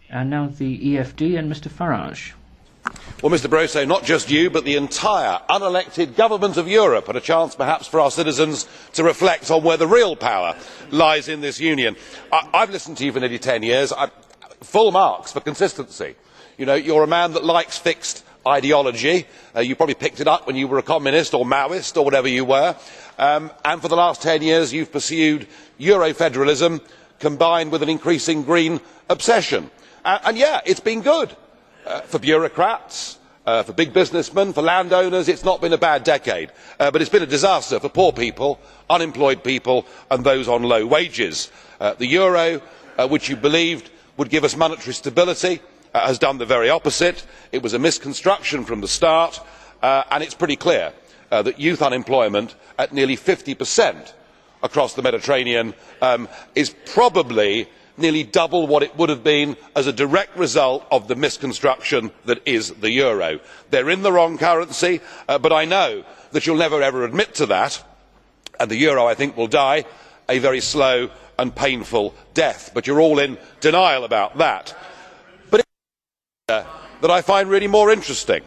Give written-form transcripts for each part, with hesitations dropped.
And now the EFD and Mr. Farange. Well, Mr. Baroso, not just you, but the entire unelected government of Europe, and a chance perhaps for our citizens to reflect on where the real power lies in this union. I've listened to you for nearly 10 years. Full marks for consistency. You know, you're a man that likes fixed ideology. You probably picked it up when you were a communist or Maoist or whatever you were. And for the last 10 years you've pursued Euro-federalism combined with an increasing green obsession. And yeah, it's been good. For bureaucrats, for big businessmen, for landowners, it's not been a bad decade. But it's been a disaster for poor people, unemployed people and those on low wages. The euro, which you believed would give us monetary stability, has done the very opposite. It was a misconstruction from the start, and it's pretty clear that youth unemployment at nearly 50% across the Mediterranean is probably nearly double what it would have been as a direct result of the misconstruction that is the euro. They are in the wrong currency, but I know that you will never ever admit to that, and the euro, I think, will die a very slow and painful death. But you are all in denial about that. But that I find really more interesting.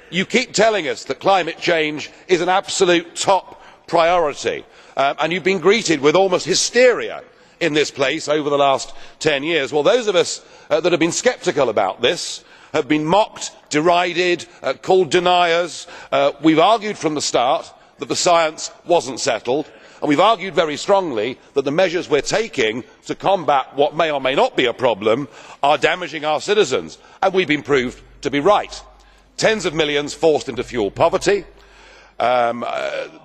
You keep telling us that climate change is an absolute top priority, and you have been greeted with almost hysteria in this place over the last 10 years. Well, those of us that have been sceptical about this have been mocked, derided, called deniers. We have argued from the start that the science was not settled, and we have argued very strongly that the measures we are taking to combat what may or may not be a problem are damaging our citizens, and we have been proved to be right. Tens of millions forced into fuel poverty,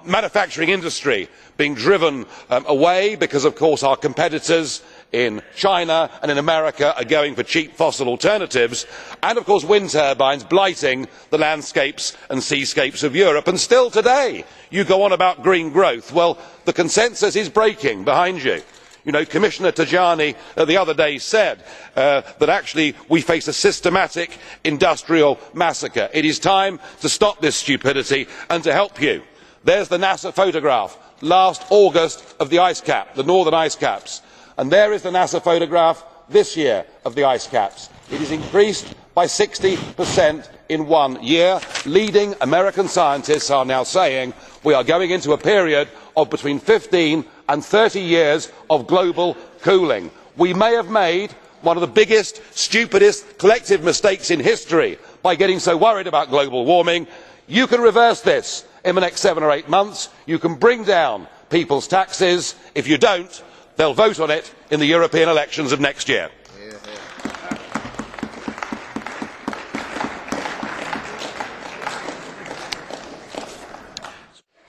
manufacturing industry being driven away because, of course, our competitors in China and in America are going for cheap fossil alternatives, and, of course, wind turbines blighting the landscapes and seascapes of Europe. And still today you go on about green growth. Well, the consensus is breaking behind you. You know, Commissioner Tajani the other day said that actually we face a systematic industrial massacre. It is time to stop this stupidity and to help you. There is the NASA photograph last August of the ice cap, the northern ice caps, and there is the NASA photograph this year of the ice caps. It is increased by 60% in 1 year. Leading American scientists are now saying we are going into a period of between 15 and 30 years of global cooling. We may have made one of the biggest, stupidest collective mistakes in history by getting so worried about global warming. You can reverse this in the next 7 or 8 months. You can bring down people's taxes. If you don't, they will vote on it in the European elections of next year.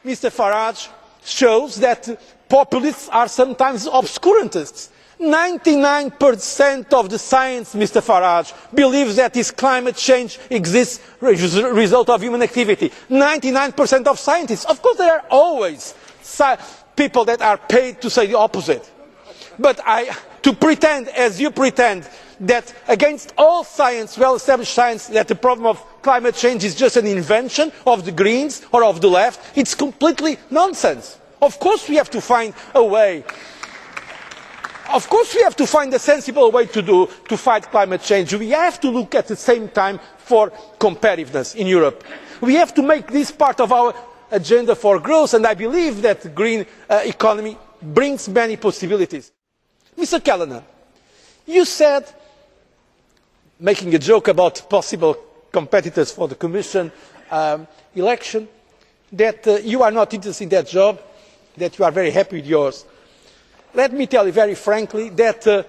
Mr Farage shows that populists are sometimes obscurantists. 99% of the science, Mr Farage, believes that this climate change exists as a result of human activity. 99% of scientists. Of course there are always people that are paid to say the opposite. But to pretend, as you pretend, that against all science, well established science, that the problem of climate change is just an invention of the Greens or of the left, it's completely nonsense. Of course we have to find a way. Of course we have to find a sensible way to fight climate change. We have to look at the same time for competitiveness in Europe. We have to make this part of our agenda for growth, and I believe that the green economy brings many possibilities. Mr Callanan, you said, making a joke about possible competitors for the Commission election, that you are not interested in that job, that you are very happy with yours. Let me tell you very frankly that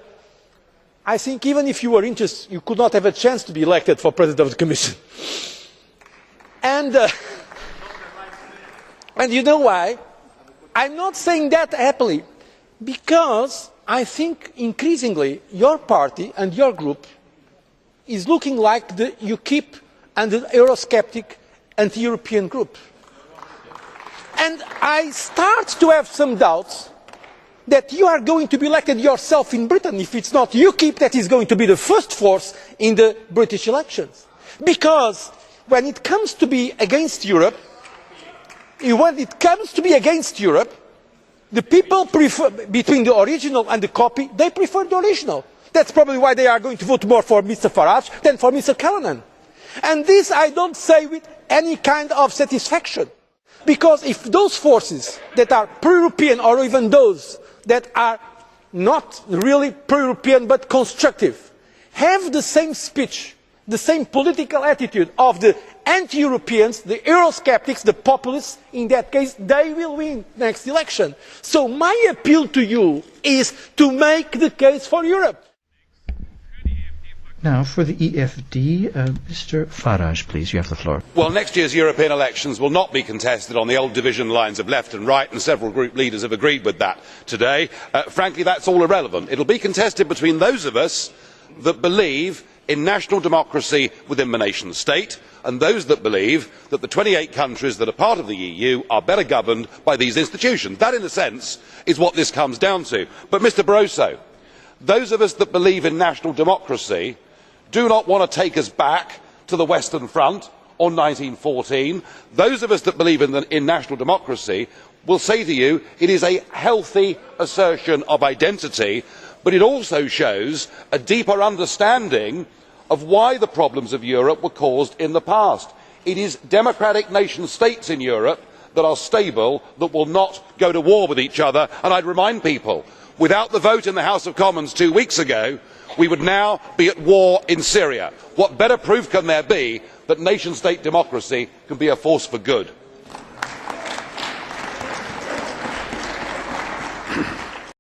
I think even if you were interested, you could not have a chance to be elected for President of the Commission. And you know why? I am not saying that happily, because I think increasingly your party and your group is looking like the UKIP and the Eurosceptic anti-European group. And I start to have some doubts that you are going to be elected yourself in Britain if it's not UKIP that is going to be the first force in the British elections. Because when it comes to be against Europe, The people prefer, between the original and the copy, they prefer the original. That's probably why they are going to vote more for Mr Farage than for Mr Callanan. And this I don't say with any kind of satisfaction. Because if those forces that are pro-European, or even those that are not really pro-European but constructive, have the same speech, the same political attitude of the anti-Europeans, the Eurosceptics, the populists, in that case they will win the next election. So my appeal to you is to make the case for Europe. Now for the EFD, Mr Farange, please, you have the floor. Well, next year's European elections will not be contested on the old division lines of left and right, and several group leaders have agreed with that today. Frankly, that's all irrelevant. It will be contested between those of us that believe in national democracy within the nation state and those that believe that the 28 countries that are part of the EU are better governed by these institutions. That, in a sense, is what this comes down to. But, Mr Baroso, those of us that believe in national democracy do not want to take us back to the Western Front or 1914. Those of us that believe in national democracy will say to you it is a healthy assertion of identity, but it also shows a deeper understanding of why the problems of Europe were caused in the past. It is democratic nation states in Europe that are stable, that will not go to war with each other, and I'd remind people, without the vote in the House of Commons 2 weeks ago, we would now be at war in Syria. What better proof can there be that nation state democracy can be a force for good?